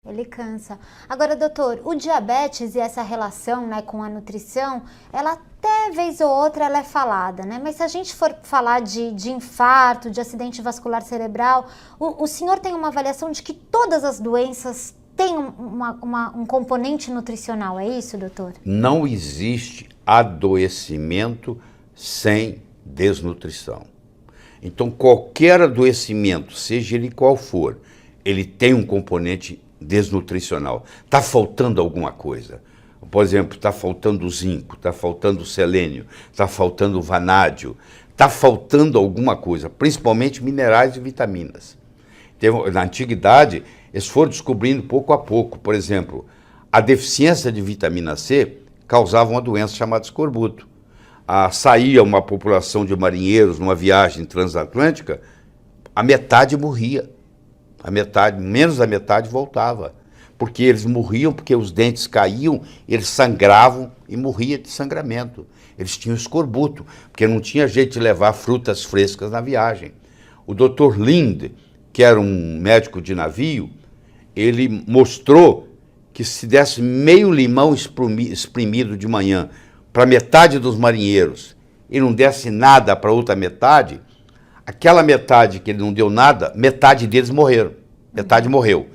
Ele cansa. Agora, doutor, o diabetes e essa relação, né, com a nutrição, ela até vez ou outra ela é falada, né? Mas se a gente for falar de infarto, de acidente vascular cerebral, o senhor tem uma avaliação de que todas as doenças têm um componente nutricional, é isso, doutor? Não existe adoecimento sem desnutrição. Então, qualquer adoecimento, seja ele qual for, ele tem um componente desnutricional. Está faltando alguma coisa. Por exemplo, está faltando zinco, está faltando selênio, está faltando vanádio, está faltando alguma coisa, principalmente minerais e vitaminas. Na antiguidade, eles foram descobrindo pouco a pouco. Por exemplo, a deficiência de vitamina C causava uma doença chamada escorbuto. Saía uma população de marinheiros numa viagem transatlântica, a metade morria. A metade, menos da metade voltava, porque eles morriam, porque os dentes caíam, eles sangravam e morria de sangramento. Eles tinham escorbuto, porque não tinha jeito de levar frutas frescas na viagem. O Dr. Lind, que era um médico de navio, ele mostrou que se desse meio limão espremido de manhã para metade dos marinheiros e não desse nada para outra metade, aquela metade que ele não deu nada, metade deles morreram. Metade morreu.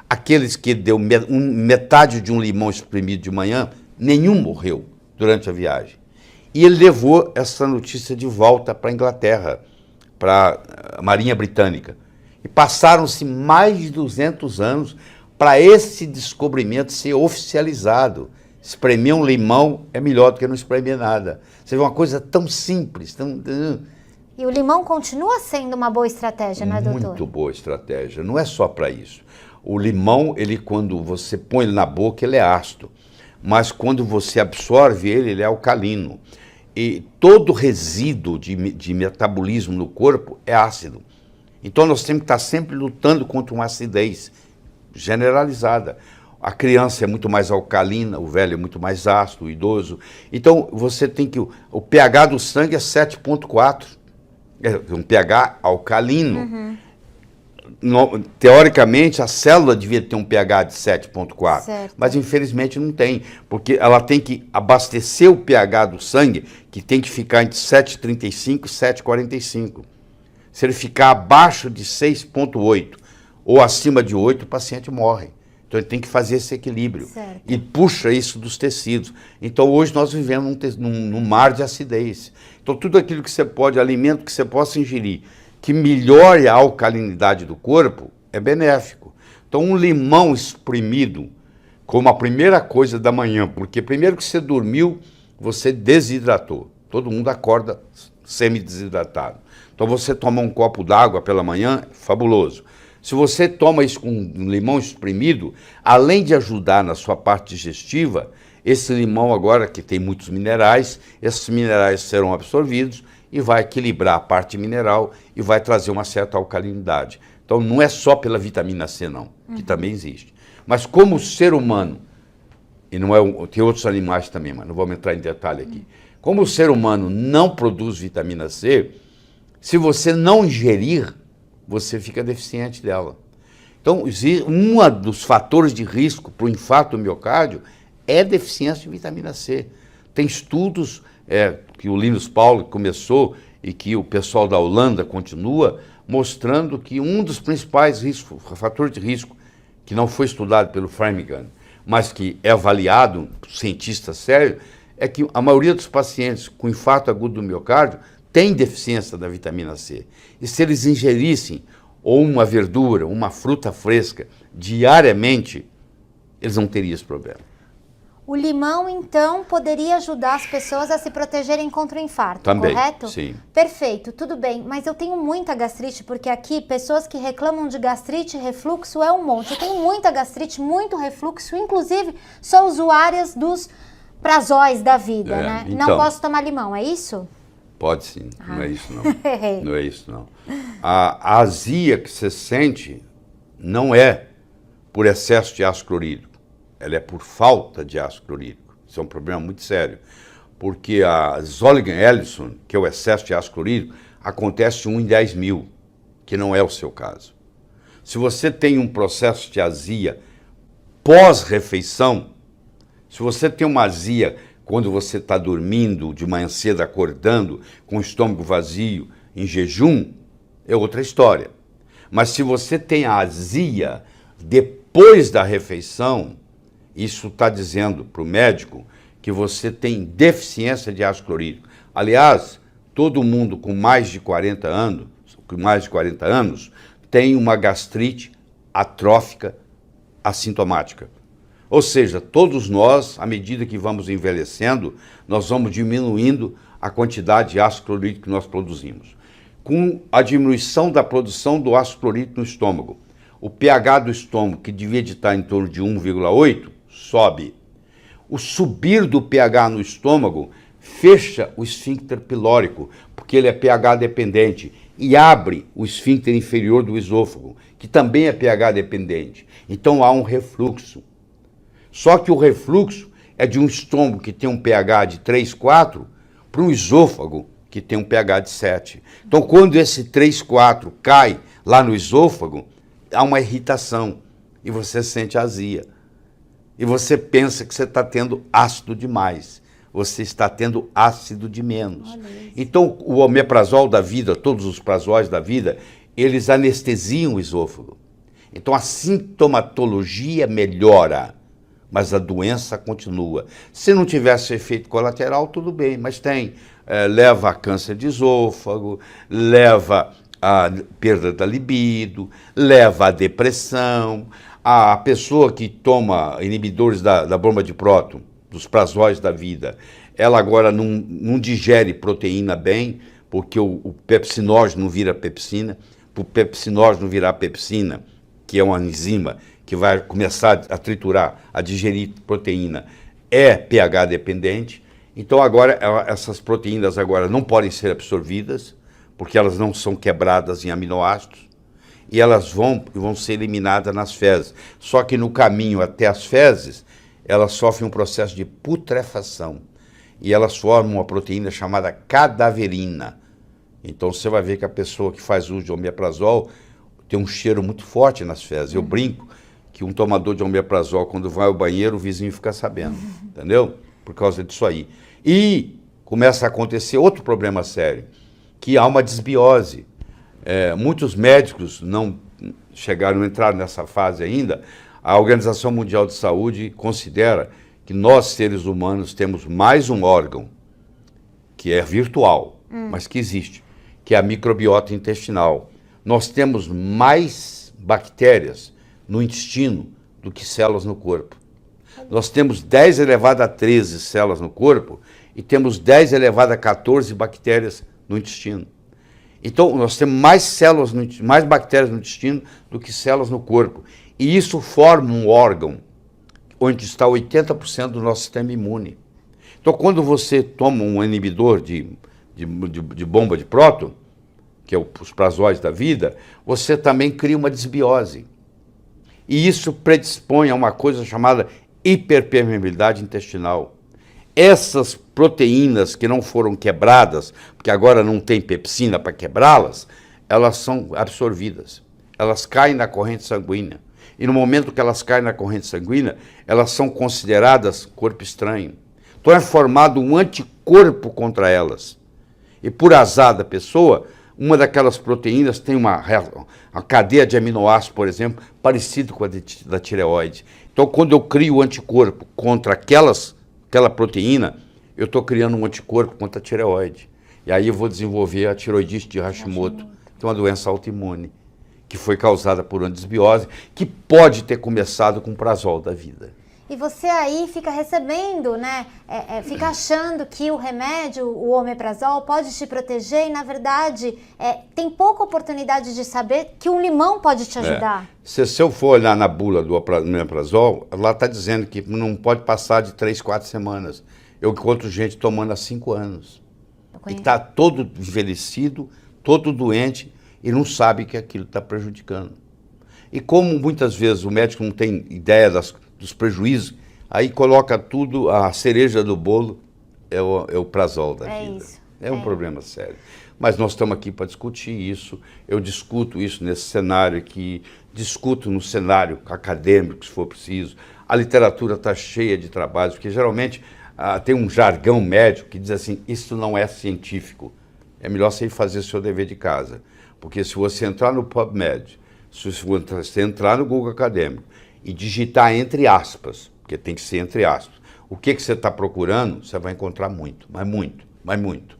Aqueles que deu metade de um limão espremido de manhã, nenhum morreu durante a viagem. E ele levou essa notícia de volta para a Inglaterra, para a Marinha Britânica. E passaram-se mais de 200 anos para esse descobrimento ser oficializado. Espremer um limão é melhor do que não espremer nada. Você vê uma coisa tão simples, tão... E o limão continua sendo uma boa estratégia, não é, doutor? Muito boa estratégia. Não é só para isso. O limão, ele, quando você põe ele na boca, ele é ácido. Mas quando você absorve ele, ele é alcalino. E todo resíduo de metabolismo no corpo é ácido. Então nós temos que estar sempre lutando contra uma acidez generalizada. A criança é muito mais alcalina, o velho é muito mais ácido, o idoso. Então você tem que... O pH do sangue é 7,4. É um pH alcalino. Teoricamente, a célula devia ter um pH de 7,4, mas infelizmente não tem, porque ela tem que abastecer o pH do sangue, que tem que ficar entre 7,35 e 7,45. Se ele ficar abaixo de 6,8 ou acima de 8, o paciente morre. Então ele tem que fazer esse equilíbrio e puxa isso dos tecidos. Então hoje nós vivemos num mar de acidez. Então tudo aquilo que você pode, alimento que você possa ingerir, que melhore a alcalinidade do corpo, é benéfico. Então um limão espremido como a primeira coisa da manhã, porque primeiro que você dormiu, você desidratou. Todo mundo acorda semi-desidratado. Então você toma um copo d'água pela manhã, fabuloso. Se você toma isso com um limão espremido, além de ajudar na sua parte digestiva, esse limão agora, que tem muitos minerais, esses minerais serão absorvidos e vai equilibrar a parte mineral e vai trazer uma certa alcalinidade. Então não é só pela vitamina C não, que também existe. Mas como o ser humano, e não é tem outros animais também, mas não vamos entrar em detalhe aqui. Como o ser humano não produz vitamina C, se você não ingerir, você fica deficiente dela. Então, um dos fatores de risco para o infarto do miocárdio é deficiência de vitamina C. Tem estudos que o Linus Pauling começou e que o pessoal da Holanda continua, mostrando que um dos principais fatores de risco, que não foi estudado pelo Framingham, mas que é avaliado por cientistas sérios, é que a maioria dos pacientes com infarto agudo do miocárdio tem deficiência da vitamina C. E se eles ingerissem ou uma verdura, uma fruta fresca diariamente, eles não teriam esse problema. O limão, então, poderia ajudar as pessoas a se protegerem contra o infarto, também, correto? Sim. Perfeito, tudo bem. Mas eu tenho muita gastrite, porque aqui pessoas que reclamam de gastrite e refluxo é um monte. Eu tenho muita gastrite, muito refluxo, inclusive sou usuárias dos prazóis da vida, né? Então, não posso tomar limão, é isso? Pode sim, não é isso não. Não é isso não. A azia que você sente não é por excesso de ácido clorídrico. Ela é por falta de ácido clorídrico. Isso é um problema muito sério. Porque a Zollinger-Ellison, que é o excesso de ácido clorídrico, acontece 1 em 10 mil, que não é o seu caso. Se você tem um processo de azia pós-refeição, se você tem uma azia quando você está dormindo, de manhã cedo acordando, com o estômago vazio, em jejum, é outra história. Mas se você tem a azia depois da refeição, isso está dizendo para o médico que você tem deficiência de ácido clorídrico. Aliás, todo mundo com mais de 40 anos tem uma gastrite atrófica assintomática. Ou seja, todos nós, à medida que vamos envelhecendo, nós vamos diminuindo a quantidade de ácido clorídrico que nós produzimos. Com a diminuição da produção do ácido clorídrico no estômago, o pH do estômago, que devia estar em torno de 1,8, sobe. O subir do pH no estômago fecha o esfíncter pilórico, porque ele é pH dependente, e abre o esfíncter inferior do esôfago, que também é pH dependente. Então há um refluxo. Só que o refluxo é de um estômago que tem um pH de 3, 4 para um esôfago que tem um pH de 7. Então, quando esse 3, 4 cai lá no esôfago, há uma irritação e você sente azia. E você pensa que você está tendo ácido demais. Você está tendo ácido de menos. Então, o omeprazol da vida, todos os prazóis da vida, eles anestesiam o esôfago. Então, a sintomatologia melhora, mas a doença continua. Se não tivesse efeito colateral, tudo bem, mas tem. Leva a câncer de esôfago, leva a perda da libido, leva a depressão. A pessoa que toma inibidores da bomba de próton, dos prazóis da vida, ela agora não digere proteína bem, porque o pepsinógeno não vira pepsina. Para o pepsinógeno virar pepsina, que é uma enzima que vai começar a triturar, a digerir proteína, é pH dependente. Então agora essas proteínas agora não podem ser absorvidas, porque elas não são quebradas em aminoácidos, e elas vão ser eliminadas nas fezes. Só que no caminho até as fezes, elas sofrem um processo de putrefação, e elas formam uma proteína chamada cadaverina. Então você vai ver que a pessoa que faz uso de omeprazol tem um cheiro muito forte nas fezes. Eu brinco que um tomador de omeprazol, quando vai ao banheiro, o vizinho fica sabendo, entendeu? Por causa disso aí. E começa a acontecer outro problema sério, que há uma desbiose. Muitos médicos não chegaram a entrar nessa fase ainda. A Organização Mundial de Saúde considera que nós, seres humanos, temos mais um órgão, que é virtual, mas que existe, que é a microbiota intestinal. Nós temos mais bactérias no intestino do que células no corpo. Nós temos 10 elevado a 13 células no corpo e temos 10 elevado a 14 bactérias no intestino. Então, nós temos mais células, mais bactérias no intestino do que células no corpo. E isso forma um órgão onde está 80% do nosso sistema imune. Então, quando você toma um inibidor de bomba de próton, que é os prazóis da vida, você também cria uma desbiose. E isso predispõe a uma coisa chamada hiperpermeabilidade intestinal. Essas proteínas que não foram quebradas, porque agora não tem pepsina para quebrá-las, elas são absorvidas. Elas caem na corrente sanguínea. E no momento que elas caem na corrente sanguínea, elas são consideradas corpo estranho. Então é formado um anticorpo contra elas. E por azar da pessoa, uma daquelas proteínas tem uma cadeia de aminoácidos, por exemplo, parecido com a da tireoide. Então, quando eu crio o anticorpo contra aquela proteína, eu estou criando um anticorpo contra a tireoide. E aí eu vou desenvolver a tiroidite de Hashimoto, que é uma doença autoimune, que foi causada por uma desbiose, que pode ter começado com o prazol da vida. E você aí fica recebendo, né? Fica achando que o remédio, o omeprazol, pode te proteger e, na verdade, tem pouca oportunidade de saber que um limão pode te ajudar. Se eu for olhar na bula do omeprazol, lá está dizendo que não pode passar de 3, 4 semanas. Eu encontro gente tomando há 5 anos. E está todo envelhecido, todo doente e não sabe que aquilo está prejudicando. E como muitas vezes o médico não tem ideia dos prejuízos, aí coloca tudo, a cereja do bolo é o prazol da vida. Isso. É um problema sério. Mas nós estamos aqui para discutir isso. Eu discuto isso nesse cenário aqui discuto no cenário acadêmico, se for preciso. A literatura está cheia de trabalhos, porque geralmente tem um jargão médico que diz assim, isso não é científico. É melhor você ir fazer seu dever de casa. Porque se você entrar no PubMed, se você entrar no Google Acadêmico e digitar entre aspas, porque tem que ser entre aspas, o que você está procurando, você vai encontrar muito, mas muito, mas muito.